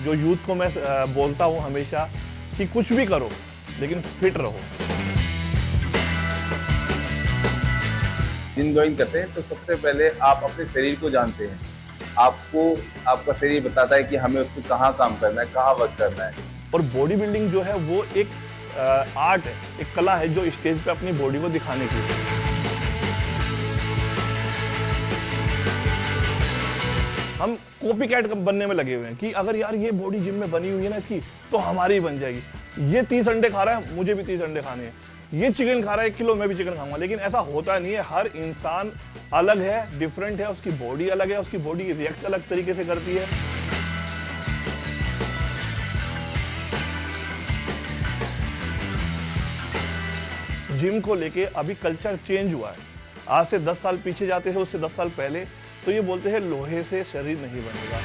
जो यूथ को मैं बोलता हूँ हमेशा कि कुछ भी करो लेकिन फिट रहो। जिम ज्वाइन करते हैं तो सबसे पहले आप अपने शरीर को जानते हैं। आपको आपका शरीर बताता है कि हमें उसको कहाँ काम करना है, कहाँ वर्क करना है। और बॉडी बिल्डिंग जो है वो एक आर्ट है, एक कला है जो स्टेज पे अपनी बॉडी को दिखाने की है। हम कॉपी कैट बनने में लगे हुए हैं कि अगर यार ये बॉडी जिम में बनी हुई है ना इसकी, तो हमारी बन जाएगी। ये 30 अंडे खा रहा है, मुझे भी 30 अंडे खाने हैं। ये चिकन खा रहा है 1 किलो, मैं भी चिकन खाऊंगा। लेकिन ऐसा होता नहीं है। हर इंसान अलग है, डिफरेंट है, उसकी बॉडी अलग है, उसकी बॉडी रिएक्ट अलग तरीके से करती है। जिम को लेके अभी कल्चर चेंज हुआ है। आज से 10 साल पीछे जाते हैं, उससे 10 साल पहले तो ये बोलते हैं लोहे से शरीर नहीं बनेगा।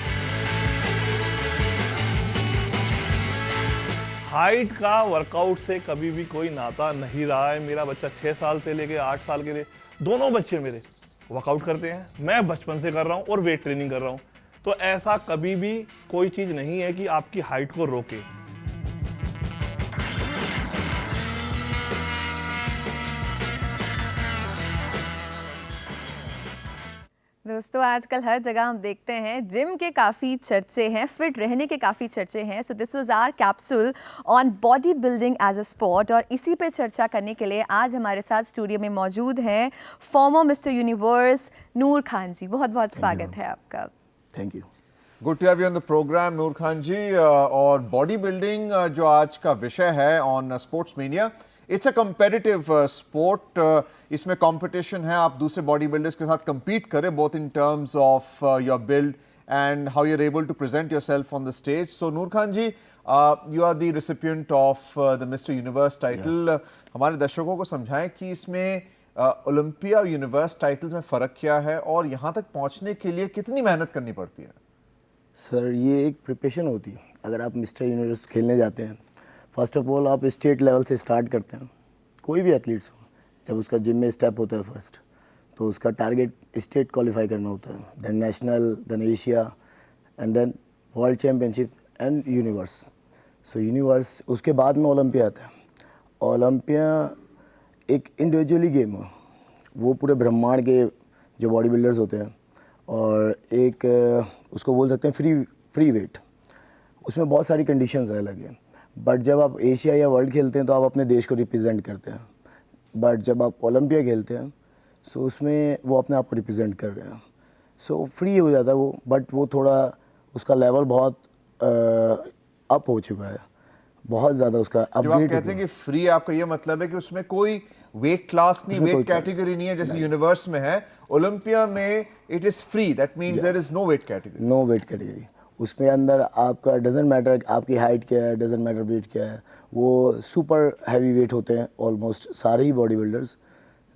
हाइट का वर्कआउट से कभी भी कोई नाता नहीं रहा है। मेरा बच्चा 6 साल से लेके 8 साल के लिए, दोनों बच्चे मेरे वर्कआउट करते हैं। मैं बचपन से कर रहा हूँ और वेट ट्रेनिंग कर रहा हूँ। तो ऐसा कभी भी कोई चीज़ नहीं है कि आपकी हाइट को रोके। दोस्तों आजकल हर जगह हम देखते हैं जिम के काफ़ी चर्चे हैं, फिट रहने के काफ़ी चर्चे हैं। So this was our capsule on body building as a sport, और इसी पे चर्चा करने के लिए आज हमारे साथ स्टूडियो में मौजूद हैं former mister universe Noor Khan ji. बहुत बहुत स्वागत है आपका। Thank you. Good to have you on the programme Noor Khan ji. और बॉडी बिल्डिंग जो आज का विषय है on sports media, it's a competitive sport. इसमें कंपटीशन है, आप दूसरे बॉडी बिल्डर्स के साथ compete करें both in terms of your build and how you are able to present yourself on the stage. So Noor Khan ji, you are the recipient of the mister universe title. हमारे दर्शकों को समझाएं कि इसमें ओलंपिया यूनिवर्स टाइटल्स में फ़र्क क्या है और यहाँ तक पहुँचने के लिए कितनी मेहनत करनी पड़ती है। सर ये एक प्रिपरेशन होती है। अगर आप मिस्टर यूनिवर्स खेलने जाते हैं, फर्स्ट ऑफ ऑल आप स्टेट लेवल से स्टार्ट करते हैं। कोई भी एथलीट्स हो, जब उसका जिम में स्टेप होता है फर्स्ट, तो उसका टारगेट स्टेट क्वालिफाई करना होता है, then national, then Asia and then world championship and universe. So universe, उसके बाद में ओलंपिया आता है। ओलंपिया एक इंडिविजुअली गेम है, वो पूरे ब्रह्मांड के जो बॉडी बिल्डर्स होते हैं, और एक उसको बोल सकते हैं फ्री वेट। उसमें बहुत सारी कंडीशंस अलग हैं। बट जब आप एशिया या वर्ल्ड खेलते हैं तो आप अपने देश को रिप्रेजेंट करते हैं। बट जब आप ओलंपिया खेलते हैं सो उसमें वो अपने आप को रिप्रेजेंट कर रहे हैं। सो फ्री हो जाता है वो, बट वो थोड़ा उसका लेवल बहुत अप हो चुका है, बहुत ज़्यादा उसका अपग्रेड। जब आप कहते हैं कि फ्री, आपका ये मतलब है कि उसमें कोई वेट क्लास नहीं, वेट कैटेगरी नहीं है जैसे यूनिवर्स में है। ओलंपिया में it is free, that means there is no weight category. No weight category. उसमें अंदर आपका डजेंट मैटर आपकी हाइट क्या है, डजेंट मैटर वेट क्या है। वो सुपर हैवी वेट होते हैं ऑलमोस्ट सारे ही बॉडी बिल्डर्स,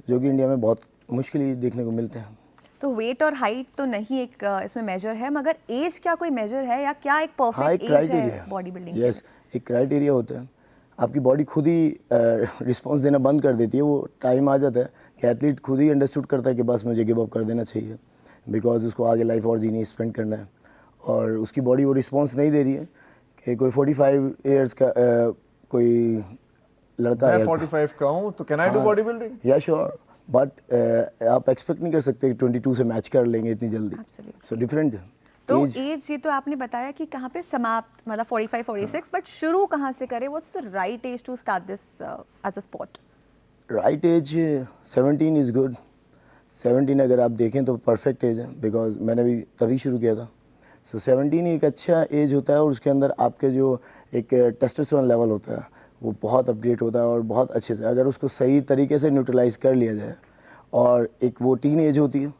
जो कि इंडिया में बहुत मुश्किल ही देखने को मिलते हैं। तो वेट और हाइट तो नहीं एक इसमें मेजर है, मगर एज क्या कोई मेजर है या क्या एक हाँ, परफेक्ट एक एज क्राइटेरिया है बॉडी बिल्डिंग? यस, एक क्राइटेरिया होता है। आपकी बॉडी खुद ही रिस्पॉन्स देना बंद कर देती है। वो टाइम आ जाता है कि एथलीट खुद ही अंडरस्टूड करता है कि बस मुझे गिव अप कर देना चाहिए, बिकॉज उसको आगे लाइफ और जीनी स्पेंड करना है, और उसकी बॉडी वो रिस्पॉन्स नहीं दे रही है कि कोई 45 ईयर्स का कोई लड़का है। मैं 45 का हूँ तो can I do body building? या श्योर, बट आप एक्सपेक्ट नहीं कर सकते कि 22 से मैच कर लेंगे इतनी जल्दी। सो डिफरेंट तो एज ये तो आपने बताया कि कहाँ पे समाप्त, मतलब 45 46, बट शुरू कहाँ से करें? What's the right age to start this as a sport? Right age 17 is good. 17 अगर आप देखें तो परफेक्ट एज है, बिकॉज मैंने भी तभी शुरू किया था। सो 17 एक अच्छा एज होता है, और उसके अंदर आपके जो एक टेस्टोस्टेरोन लेवल होता है वो बहुत अपग्रेड होता है, और बहुत अच्छे से अगर उसको सही तरीके से न्यूट्रलाइज कर लिया जाए। और एक वो टीन एज होती है,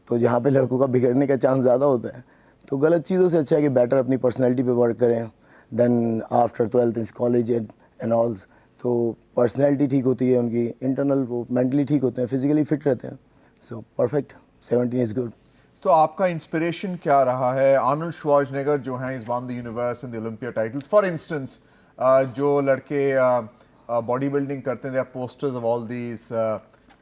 तो जहाँ पे लड़कों का बिगड़ने का चांस ज़्यादा होता है। तो गलत चीज़ों से अच्छा है कि बेटर अपनी पर्सनैलिटी पे वर्क करें। Then after 12th is college and all, तो पर्सनैलिटी ठीक होती है उनकी, इंटरनल वो मेंटली ठीक होते हैं, फिजिकली फिट रहते हैं। So perfect, 17 is good. तो आपका इंस्पिरेशन क्या रहा है? आर्नल्ड श्वार्ज़नेगर जो हैं, is won the universe and the Olympia titles. For instance, जो लड़के बॉडी बिल्डिंग करते हैं, they are posters of all these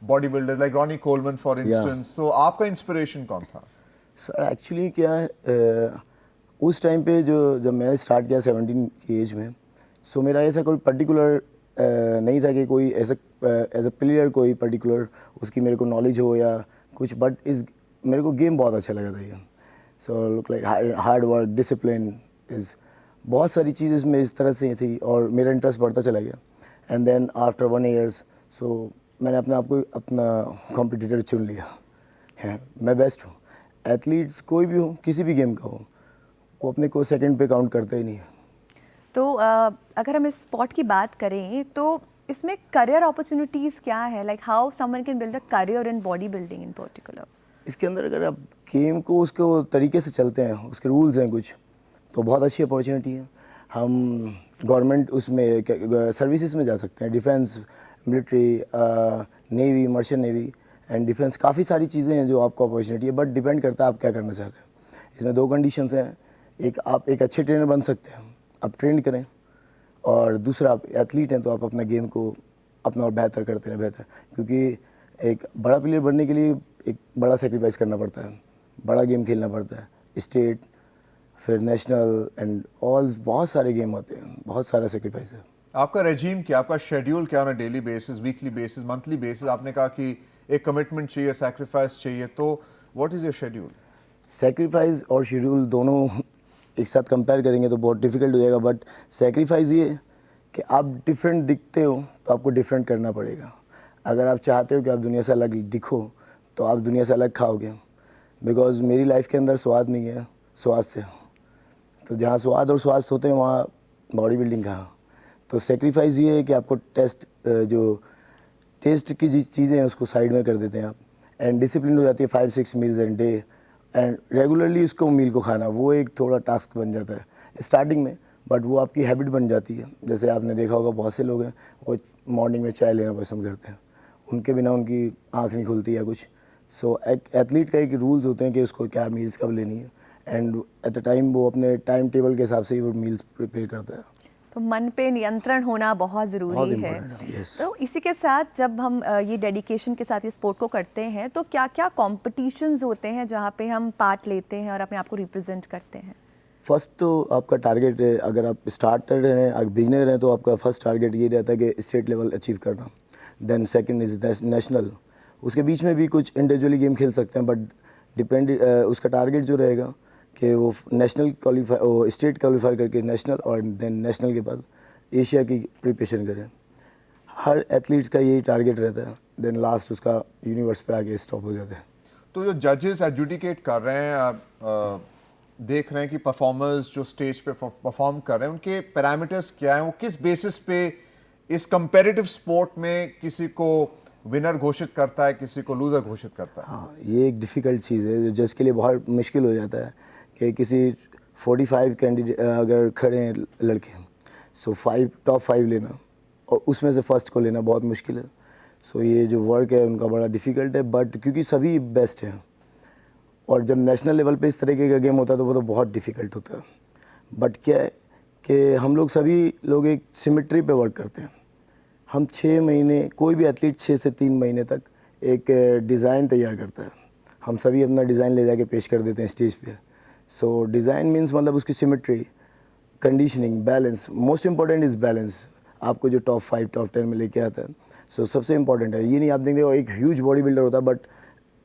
body builders like Ronnie Coleman for instance. तो आपका इंस्पिरेशन कौन था? सर एक्चुअली क्या है, उस टाइम पे जब मैंने स्टार्ट किया 17 की एज में, सो मेरा ऐसा कोई पर्टिकुलर नहीं था कि कोई ऐसा एज अ प्लेयर कोई पर्टिकुलर उसकी मेरे को नॉलेज हो या कुछ, बट इस मेरे को गेम बहुत अच्छा लगा था ये। So look like hard work, discipline is बहुत सारी चीज़ इसमें इस तरह से थी और मेरा इंटरेस्ट बढ़ता चला गया। And then after 1 years so मैंने अपने आप को अपना कॉम्पिटिटर चुन लिया है। मैं बेस्ट हूँ, एथलीट्स कोई भी हो, किसी भी गेम का हो, वो अपने को सेकंड पे काउंट करते ही नहीं है। तो अगर हम इस स्पॉट की बात करें तो इसमें करियर अपॉर्चुनिटीज़ क्या है, like how someone can build a career in body building in particular? इसके अंदर अगर आप गेम को उसको तरीके से चलते हैं, उसके रूल्स हैं कुछ, तो बहुत अच्छी अपॉर्चुनिटी है। हम गवर्नमेंट उसमें सर्विसेज में जा सकते हैं, defence, military, navy, merchant navy and defence, काफ़ी सारी चीज़ें हैं जो आपको अपॉर्चुनिटी है, बट डिपेंड करता है आप क्या करना चाहते हैं। इसमें 2 कंडीशंस हैं, एक आप एक अच्छे ट्रेनर बन सकते हैं, आप ट्रेन करें, और दूसरा आप एथलीट हैं तो आप अपना गेम को अपना और बेहतर करते हैं बेहतर, क्योंकि एक बड़ा प्लेयर बनने के लिए एक बड़ा सेक्रीफाइस करना पड़ता है, बड़ा गेम खेलना पड़ता है, स्टेट फिर नेशनल एंड ऑल, बहुत सारे गेम होते हैं, बहुत सारा सेक्रीफाइस है। आपका रेजीम क्या, आपका शेड्यूल क्या, on daily basis, weekly basis, monthly basis? आपने कहा कि एक कमिटमेंट चाहिए, सैक्रिफाइस चाहिए, तो what is your schedule? Sacrifice और शेड्यूल दोनों एक साथ कंपेयर करेंगे तो बहुत डिफिकल्ट हो जाएगा, बट सेक्रीफाइस ये कि आप डिफरेंट दिखते हो तो आपको डिफरेंट करना पड़ेगा। अगर आप चाहते हो कि आप दुनिया से अलग दिखो तो आप दुनिया से अलग खाओगे, बिकॉज मेरी लाइफ के अंदर स्वाद नहीं है, स्वास्थ्य है। तो जहाँ स्वाद और स्वास्थ्य होते हैं वहाँ बॉडी बिल्डिंग कहाँ। तो सेक्रीफाइस ये है कि आपको जो टेस्ट की चीज़ें हैं उसको साइड में कर देते हैं आप, एंड डिसिप्लिन हो जाती है 5-6 meals and day, and regularly उसको मील को खाना, वो एक थोड़ा टास्क बन जाता है स्टार्टिंग में, बट वो आपकी हैबिट बन जाती है। जैसे आपने देखा होगा बहुत से लोग हैं वो मॉर्निंग में चाय लेना पसंद करते हैं, उनके बिना उनकी आँख नहीं खुलती या कुछ। सो एक एथलीट का एक रूल्स होते हैं कि उसको क्या मील्स कब लेनी है, एंड एट द टाइम वो अपने टाइम टेबल के हिसाब से ही वो मील्स प्रिपेयर करता है। तो मन पे नियंत्रण होना बहुत ज़रूरी है। important है, yes। तो इसी के साथ जब हम ये डेडिकेशन के साथ ये स्पोर्ट को करते हैं तो क्या क्या कॉम्पिटिशन्स होते हैं जहाँ पे हम पार्ट लेते हैं और अपने आप को रिप्रेजेंट करते हैं? फर्स्ट तो आपका टारगेट है, अगर आप स्टार्टर हैं, अगर बिगिनर हैं तो आपका फर्स्ट टारगेट ये रहता है कि स्टेट लेवल अचीव करना। देन सेकंड इज नेशनल, उसके बीच में भी कुछ इंडिविजुअली गेम खेल सकते हैं, बट डिपेंड उसका टारगेट जो रहेगा कि वो नेशनल क्वालिफाई, स्टेट क्वालिफाई करके नेशनल, और देन नेशनल के बाद एशिया की प्रिपरेशन करें। हर एथलीट्स का यही टारगेट रहता है, देन लास्ट उसका यूनिवर्स पे आके स्टॉप हो जाता है। तो जो जजेस एडजुडिकेट कर रहे हैं, आप देख रहे हैं कि परफॉर्मर्स जो स्टेज पे परफॉर्म कर रहे हैं उनके पैरामीटर्स क्या हैं, वो किस बेसिस पे इस कंपेरेटिव स्पोर्ट में किसी को विनर घोषित करता है, किसी को लूजर घोषित करता है? हाँ, ये एक डिफ़िकल्ट चीज़ है जो जज के लिए बहुत मुश्किल हो जाता है कि किसी 45 कैंडिडेट अगर खड़े हैं लड़के, सो टॉप 5 लेना और उसमें से फर्स्ट को लेना बहुत मुश्किल है। सो ये जो वर्क है उनका बड़ा डिफ़िकल्ट है, बट क्योंकि सभी बेस्ट हैं, और जब नेशनल लेवल पे इस तरीके का गेम होता है तो वो तो बहुत डिफ़िकल्ट होता है। बट क्या है कि हम लोग सभी लोग एक सिमेट्री पे वर्क करते हैं। हम 6 महीने, कोई भी एथलीट 6 से 3 महीने तक एक डिज़ाइन तैयार करता है। हम सभी अपना डिज़ाइन ले जाके पेश कर देते हैं स्टेज पे। सो डिज़ाइन मीन्स मतलब उसकी symmetry, conditioning, balance. Most important is balance, आपको जो टॉप 5 टॉप 10 में लेके आता है। सो सबसे इंपॉर्टेंट है। ये नहीं आप देखेंगे एक ह्यूज बॉडी बिल्डर होता है बट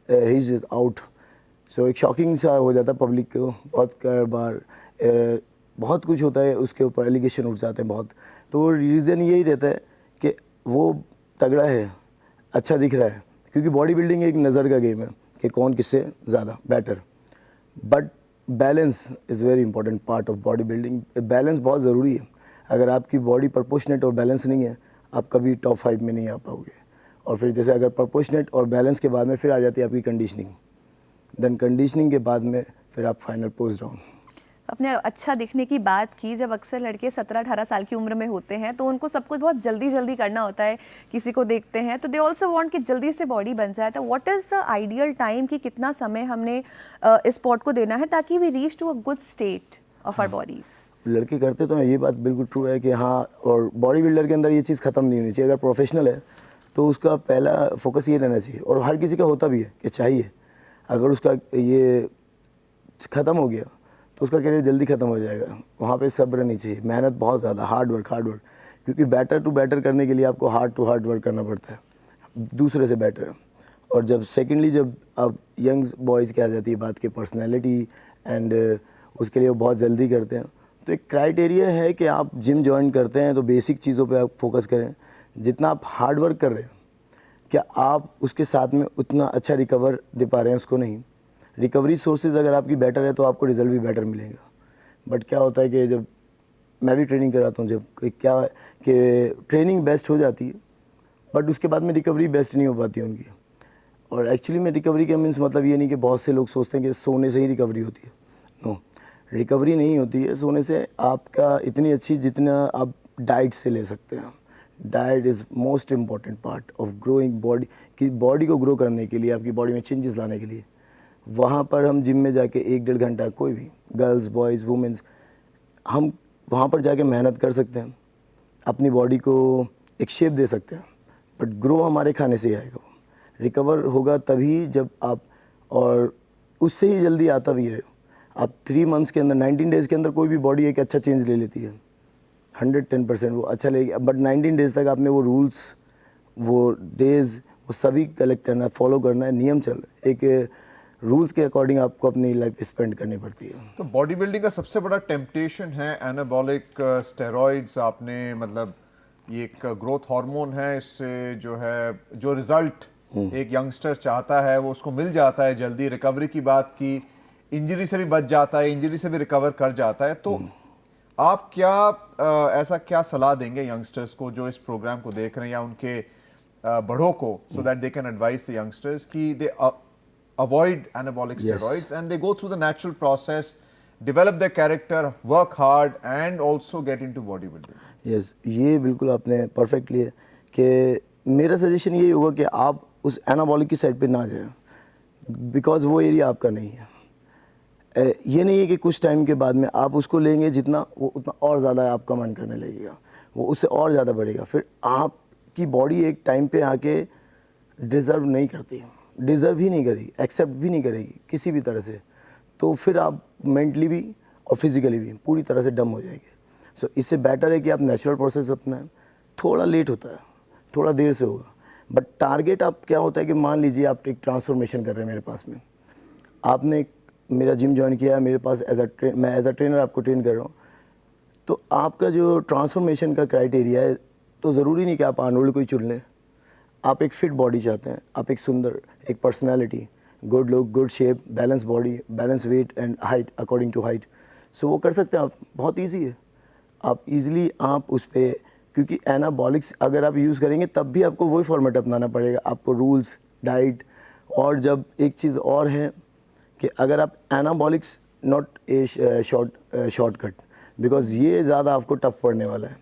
ही इज़ आउट। सो एक शॉकिंग सा हो जाता है पब्लिक को, बहुत बार बहुत कुछ होता है, उसके ऊपर एलिगेशन उठ जाते हैं बहुत। तो रीज़न यही रहता है कि वो तगड़ा है, अच्छा दिख रहा है, क्योंकि बॉडी बिल्डिंग एक नज़र का गेम है कि कौन किससे ज़्यादा better. But balance is very important part of body building. Balance बहुत ज़रूरी है। अगर आपकी बॉडी प्रपोर्शनेट और बैलेंस नहीं है, आप कभी टॉप 5 में नहीं आ पाओगे। और फिर जैसे अगर प्रपोर्शनेट और बैलेंस के बाद में फिर आ जाती है आपकी कंडीशनिंग, देन कंडीशनिंग के बाद में फिर आप फाइनल पोस्ट डाउन। अपने अच्छा दिखने की बात की, जब अक्सर लड़के 17-18 साल की उम्र में होते हैं तो उनको सब कुछ बहुत जल्दी जल्दी करना होता है। किसी को देखते हैं तो दे ऑल्सो वांट कि जल्दी से बॉडी बन जाए। तो what is the ideal time कि कितना समय हमने इस स्पोर्ट को देना है ताकि we reach to a good state of our bodies? लड़के करते तो हैं, ये बात बिल्कुल ट्रू है कि हाँ, और बॉडी बिल्डर के अंदर ये चीज़ ख़त्म नहीं होनी चाहिए। अगर प्रोफेशनल है तो उसका पहला फोकस ये रहना चाहिए, और हर किसी का होता भी है कि चाहिए। अगर उसका ये ख़त्म हो गया तो उसका करियर जल्दी ख़त्म हो जाएगा। वहाँ पे सब्र नहीं चाहिए, मेहनत बहुत ज़्यादा, हार्ड वर्क, क्योंकि बैटर टू बैटर करने के लिए आपको हार्ड टू हार्ड वर्क करना पड़ता है, दूसरे से बेटर। और जब सेकेंडली जब अब यंग बॉयज़ की आ जाती है बात की पर्सनैलिटी एंड उसके लिए वो बहुत जल्दी करते हैं, तो एक क्राइटेरिया है कि आप जिम ज्वाइन करते हैं तो बेसिक चीज़ों पे आप फोकस करें। जितना आप हार्ड वर्क कर रहे हैं, क्या आप उसके साथ में उतना अच्छा रिकवर दे पा रहे हैं उसको? नहीं। रिकवरी सोर्सेज अगर आपकी बेटर है तो आपको रिजल्ट भी बेटर मिलेगा। बट क्या होता है कि जब मैं भी ट्रेनिंग कराता हूँ, जब क्या है कि ट्रेनिंग बेस्ट हो जाती है बट उसके बाद में रिकवरी बेस्ट नहीं हो पाती उनकी। और एक्चुअली में रिकवरी का मीन्स मतलब ये नहीं कि बहुत से लोग सोचते हैं कि सोने से ही रिकवरी होती है। नो, रिकवरी नहीं होती है सोने से। आपका इतनी अच्छी जितना आप डाइट से ले सकते हैं। Diet is most important part of growing body, कि बॉडी को ग्रो करने के लिए, आपकी बॉडी में चेंजेस लाने के लिए। वहाँ पर हम जिम में जाके 1-1.5 घंटा, कोई भी गर्ल्स बॉयज़ वुमेंस, हम वहाँ पर जाके मेहनत कर सकते हैं, अपनी बॉडी को एक शेप दे सकते हैं, बट ग्रो हमारे खाने से ही आएगा। रिकवर होगा तभी जब आप, और उससे ही जल्दी आता भी है। आप 3 मंथ्स के अंदर, 19 डेज़ के अंदर कोई भी बॉडी एक अच्छा चेंज ले लेती है, 110% वो अच्छा लेगी। बट 19 डेज़ तक आपने वो रूल्स, वो डेज़, वो सभी कलेक्ट करना है, फॉलो करना है, नियम चल, एक रूल्स के अकॉर्डिंग आपको अपनी लाइफ स्पेंड करनी पड़ती है। तो बॉडी बिल्डिंग का सबसे बड़ा टेम्पटेशन है एनाबॉलिक स्टेरॉइड्स। आपने मतलब ये एक ग्रोथ हार्मोन है, इससे जो है जो रिजल्ट एक यंगस्टर चाहता है वो उसको मिल जाता है जल्दी। रिकवरी की बात की, इंजरी से भी बच जाता है, इंजरी से भी रिकवर कर जाता है। तो आप क्या ऐसा क्या सलाह देंगे यंगस्टर्स को जो इस प्रोग्राम को देख रहे हैं, या उनके बड़ों को, so that they can advice the youngsters कि दे avoid anabolic steroids and they go through the natural process, develop their character, work hard and also get into bodybuilding? Yes, ये बिल्कुल आपने परफेक्टली है कि मेरा सजेशन यही होगा कि आप उस एनाबॉलिक की साइड पे ना जाएं, बिकॉज वो एरिया आपका नहीं है। ये नहीं है कि कुछ टाइम के बाद में आप उसको लेंगे जितना, वो उतना और ज़्यादा आपका मन करने लगेगा, वो उससे और ज़्यादा बढ़ेगा। फिर आपकी बॉडी एक टाइम पे आके डिज़र्व नहीं करती, डिज़र्व ही नहीं करेगी, एक्सेप्ट भी नहीं करेगी किसी भी तरह से। तो फिर आप मेंटली भी और फिजिकली भी पूरी तरह से डम हो जाएंगे। सो इससे बेटर है कि आप नेचुरल प्रोसेस अपनाएं। थोड़ा लेट होता है, थोड़ा देर से होगा, बट टारगेट आप क्या होता है कि मान लीजिए आप एक ट्रांसफॉर्मेशन कर रहे हैं मेरे पास में, आपने मेरा जिम ज्वाइन किया है, मेरे पास मैं एज अ ट्रेनर आपको ट्रेन कर रहा हूँ, तो आपका जो ट्रांसफॉर्मेशन का क्राइटेरिया है, तो ज़रूरी नहीं कि आप आर्नोल्ड को ही चुन लें। आप एक फिट बॉडी चाहते हैं, आप एक सुंदर, एक personality, good look, good shape, balance body, balance weight and height according to height, so वो कर सकते हैं आप। बहुत इजी है, आप इजीली आप उस पर, क्योंकि एनाबॉलिक्स अगर आप यूज़ करेंगे तब भी आपको वही फॉर्मेट अपनाना पड़ेगा, आपको रूल्स, डाइट। और जब एक चीज़ और है कि अगर आप anabolics not a shortcut, because ये ज़्यादा आपको टफ पड़ने वाला है,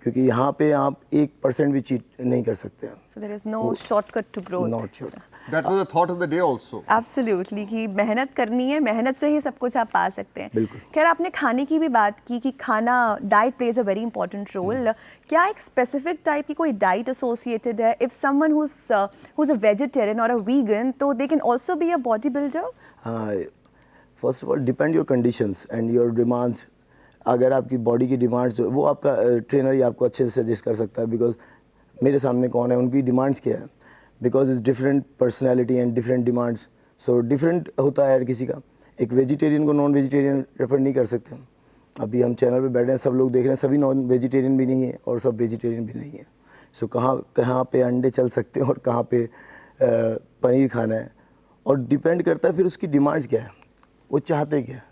क्योंकि यहाँ पे आप 1% भी चीट नहीं कर सकते हैं। So there is no shortcut to growth. Not sure. That was the thought of the day also. Absolutely, कि मेहनत करनी है, मेहनत से ही सब कुछ आप पा सकते हैं। बिल्कुल। खैर, आपने खाने की भी बात की कि खाना, diet plays a very important role. क्या एक स्पेसिफिक टाइप की कोई डाइट एसोसिएटेड है? If someone who's a vegetarian or a vegan, तो they can also be a bodybuilder? हाँ, first of all depend your conditions and your demands. अगर आपकी body की डिमांड्स, वो आपका ट्रेनर ही आपको अच्छे से सजेस्ट कर सकता है, बिकॉज मेरे सामने कौन है, उनकी डिमांड्स क्या है, because is different personality and different demands. So different होता है हर किसी का। एक वेजिटेरियन को नॉन वेजिटेरियन रेफर नहीं कर सकते। अभी हम चैनल पे बैठे हैं, सब लोग देख रहे हैं, सभी नॉन वेजिटेरियन भी नहीं है और सब वेजिटेरियन भी नहीं है। सो कहाँ पे अंडे चल सकते हैं और कहाँ पे पनीर खाना है, और डिपेंड करता है फिर उसकी डिमांड्स क्या है, वो चाहते क्या है,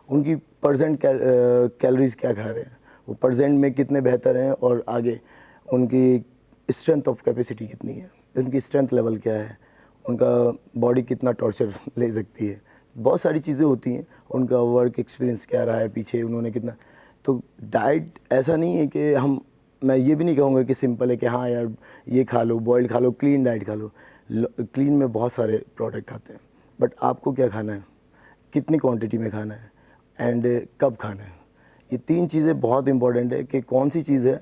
उनकी परसेंट कैलोरीज क्या खा रहे हैं, वो परसेंट में कितने बेहतर हैं, और आगे उनकी स्ट्रेंथ ऑफ कैपेसिटी कितनी है, उनकी स्ट्रेंथ लेवल क्या है, उनका बॉडी कितना टॉर्चर ले सकती है। बहुत सारी चीज़ें होती हैं, उनका वर्क एक्सपीरियंस क्या रहा है पीछे, उन्होंने कितना। तो डाइट ऐसा नहीं है कि मैं ये भी नहीं कहूँगा कि सिंपल है कि हाँ यार ये खा लो, बॉइल्ड खा लो, क्लीन डाइट खा लो। क्लीन में बहुत सारे प्रोडक्ट आते हैं, बट आपको क्या खाना है, कितनी क्वांटिटी में खाना है एंड कब खाना है, ये 3 चीज़ें बहुत इंपॉर्टेंट है कि कौन सी चीज़ है।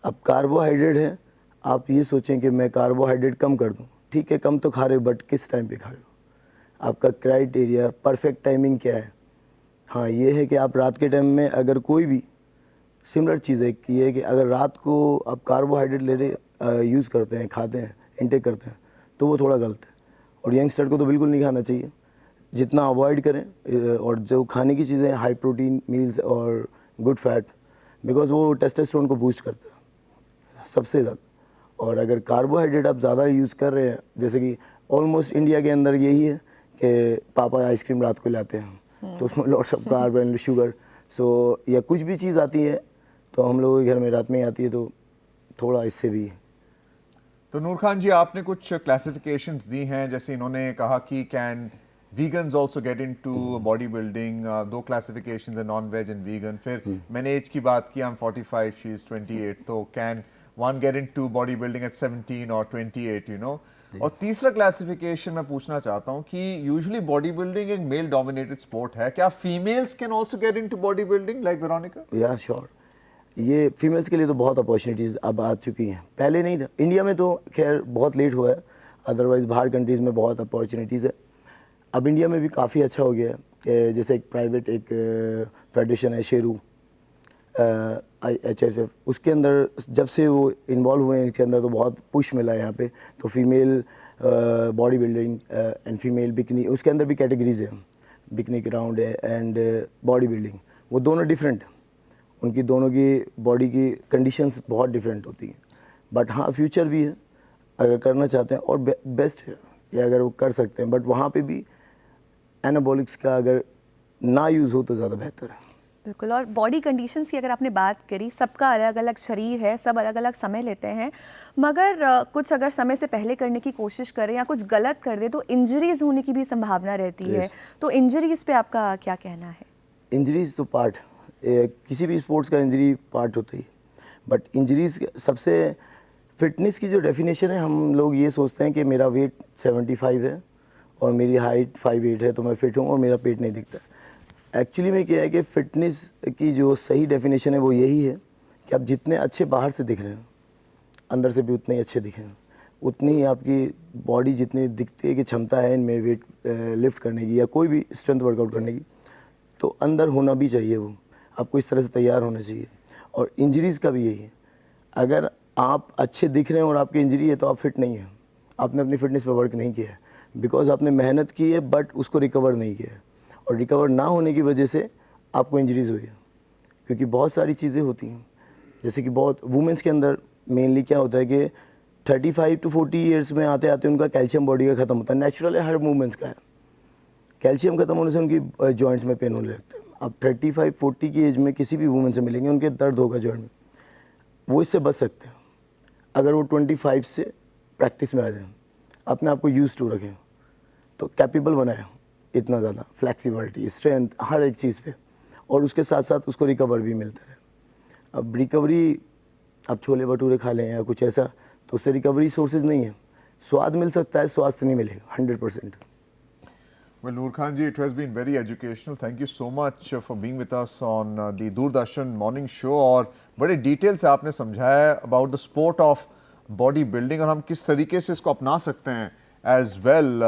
अब कार्बोहाइड्रेट है, आप ये सोचें कि मैं कार्बोहाइड्रेट कम कर दूं, ठीक है कम तो खा रहे हो, बट किस टाइम पे खा रहे हो, आपका क्राइटेरिया, परफेक्ट टाइमिंग क्या है। हाँ, ये है कि आप रात के टाइम में अगर कोई भी सिमिलर चीज़ है कि ये है कि अगर रात को आप कार्बोहाइड्रेट ले रहे यूज़ करते हैं, खाते हैं, इनटेक करते हैं, तो वो थोड़ा गलत है। और यंगस्टर को तो बिल्कुल नहीं खाना चाहिए, जितना अवॉइड करें। और जो खाने की चीज़ें हाई प्रोटीन मील्स और गुड फैट, बिकॉज वो टेस्टोस्टेरोन को बूस्ट करता है सबसे ज़्यादा। और अगर कार्बोहाइड्रेट आप ज़्यादा यूज़ कर रहे हैं, जैसे कि ऑलमोस्ट इंडिया के अंदर यही है कि पापा आइसक्रीम रात को लाते हैं, तो उसमें lots of carb and sugar, so या कुछ भी चीज़ आती है तो हम लोगों के घर में रात में ही आती है, तो थोड़ा इससे भी। तो नूर खान जी, आपने कुछ क्लासिफिकेशंस दी हैं, जैसे इन्होंने कहा कि can vegans also get into body building, 2 classifications है, नॉन वेज एंड वीगन। फिर मैंने एज की बात की, आई एम 45, शी इज 28, तो can one get into body building at 17 और 28, यू नो। और तीसरा क्लासिफिकेशन मैं पूछना चाहता हूँ कि यूजुअली बॉडी बिल्डिंग एक मेल डोमिनेटेड स्पोर्ट है, क्या females can also get into body building like Veronica? या श्योर, ये फीमेल्स के लिए तो बहुत अपॉर्चुनिटीज़ अब आ चुकी हैं, पहले नहीं था। इंडिया में तो खैर बहुत लेट हुआ है, अदरवाइज़ बाहर कंट्रीज़ में बहुत अपॉर्चुनिटीज़ है। अब इंडिया में भी काफ़ी अच्छा हो गया है। जैसे एक प्राइवेट एक फेडरेशन है शेरू HFF, उसके अंदर जब से वो इन्वॉल्व हुए हैं इसके अंदर तो बहुत पुश मिला है यहाँ पे। तो female body building and female bikini, उसके अंदर भी कैटेगरीज है, बिकनी ग्राउंड है एंड बॉडी बिल्डिंग, वो दोनों डिफरेंट हैं। उनकी दोनों की बॉडी की कंडीशंस बहुत डिफरेंट होती हैं। बट हाँ, फ्यूचर भी है अगर करना चाहते हैं, और बेस्ट है कि अगर वो कर सकते हैं। बट वहाँ पे भी एनाबॉलिक्स का अगर ना यूज़ हो तो ज़्यादा बेहतर है। बिल्कुल। और बॉडी कंडीशंस की अगर आपने बात करी, सबका अलग अलग शरीर है, सब अलग अलग समय लेते हैं, मगर कुछ अगर समय से पहले करने की कोशिश करें या कुछ गलत कर दे तो इंजरीज होने की भी संभावना रहती है। तो इंजरीज पे आपका क्या कहना है? इंजरीज तो पार्ट, किसी भी स्पोर्ट्स का इंजरी पार्ट होता ही, बट इंजरीज सबसे फिटनेस की जो डेफिनेशन है, हम लोग ये सोचते हैं कि मेरा वेट 75 है और मेरी हाइट 5'8" है तो मैं फिट हूँ और मेरा पेट नहीं दिखता। एक्चुअली में क्या है कि फ़िटनेस की जो सही डेफिनेशन है वो यही है कि आप जितने अच्छे बाहर से दिख रहे हैं, अंदर से भी उतने ही अच्छे दिखें, उतनी ही आपकी बॉडी जितनी दिखती है कि क्षमता है इनमें वेट लिफ्ट करने की या कोई भी स्ट्रेंथ वर्कआउट करने की, तो अंदर होना भी चाहिए। वो आपको इस तरह से तैयार होना चाहिए। और इंजरीज़ का भी यही है, अगर आप अच्छे दिख रहे हैं और आपकी इंजरी है तो आप फिट नहीं हैं, आपने अपनी फिटनेस पर वर्क नहीं किया है, बिकॉज आपने मेहनत की है बट उसको रिकवर नहीं किया है, और रिकवर ना होने की वजह से आपको इंजरीज़ हुई है। क्योंकि बहुत सारी चीज़ें होती हैं, जैसे कि बहुत वुमेंस के अंदर मेनली क्या होता है कि 35 to 40 ईयर्स में आते आते उनका कैल्शियम बॉडी का ख़त्म होता है। नेचुरल है, हर वुमेंस का है। कैल्शियम ख़त्म होने से उनकी जॉइंट्स में पेन होने लगता है। अब 35-40 की एज में किसी भी वुमेन से मिलेंगे, उनके दर्द होगा जॉइंट में, वो इससे बच सकते हैं अगर वो 25 से प्रैक्टिस में आ जाए, अपने आप को यूज टू रखें, तो कैपेबल बनाएं इतना ज़्यादा, फ्लैक्सिबिलिटी, स्ट्रेंथ, हर एक चीज़ पे, और उसके साथ साथ उसको रिकवर भी मिलता रहे। अब रिकवरी, आप छोले भटूरे खा लें या कुछ ऐसा, तो उससे रिकवरी सोर्सेज नहीं है। स्वाद मिल सकता है, स्वास्थ्य नहीं मिलेगा 100%। Well, Noor Khan ji, it has been very educational. Thank you so much for being with us on the Doordarshan morning show. और बड़े डिटेल से आपने समझाया about the sport of body building और हम किस तरीके से इसको अपना सकते हैं as well.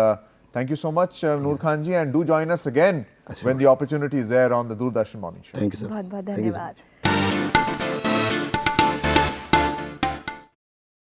Thank you so much, Noor Khan ji, and do join us again when the opportunity is there on the Doordarshan morning show. Thank you sir. बहुत बहुत Thank you so much. धन्यवाद।